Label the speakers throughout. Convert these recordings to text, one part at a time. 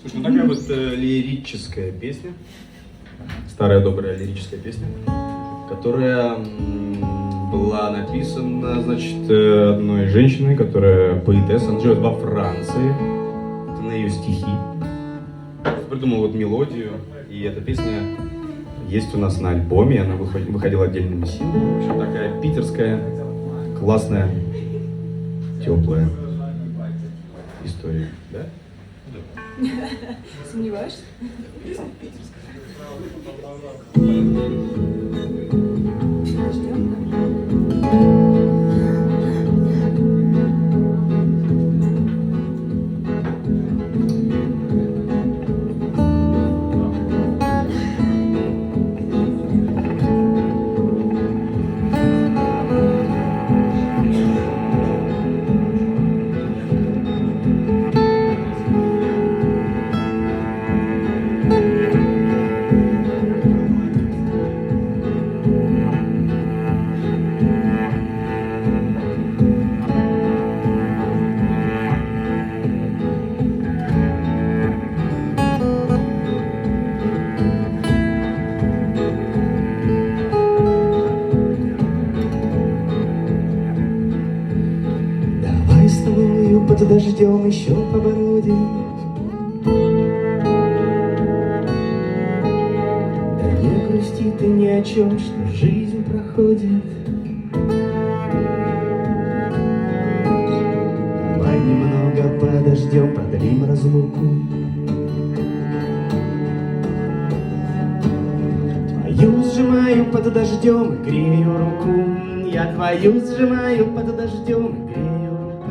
Speaker 1: Слушай, ну такая вот лирическая песня, старая добрая лирическая песня, которая была написана, значит, одной женщиной, которая поэтесса, она живет во Франции, это на ее стихи. Придумал вот мелодию, и эта песня есть у нас на альбоме, она выходила отдельным синглом. В общем, такая питерская, классная, теплая история, да?
Speaker 2: Сомневаешься?
Speaker 3: Давай с тобою под дождем еще побородим. Да не грусти ты ни о чем, что жизнь проходит. Давай немного подождем, продлим разлуку. Твою сжимаю под дождем и грею руку. Я твою сжимаю под дождем и грею руку.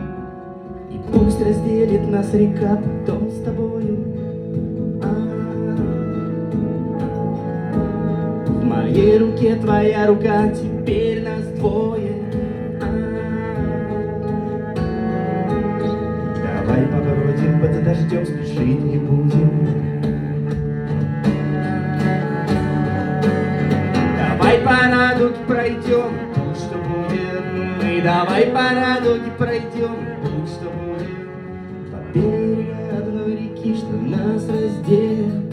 Speaker 3: И пусть разделит нас река потом с тобою. В моей руке твоя рука, теперь нас двое. Давай побородим под дождем, спешить не будем. Давай по радуге пройдем, будь что будет. Мы давай по радуге пройдем, будь что будет. По берегу одной реки, что нас разделит.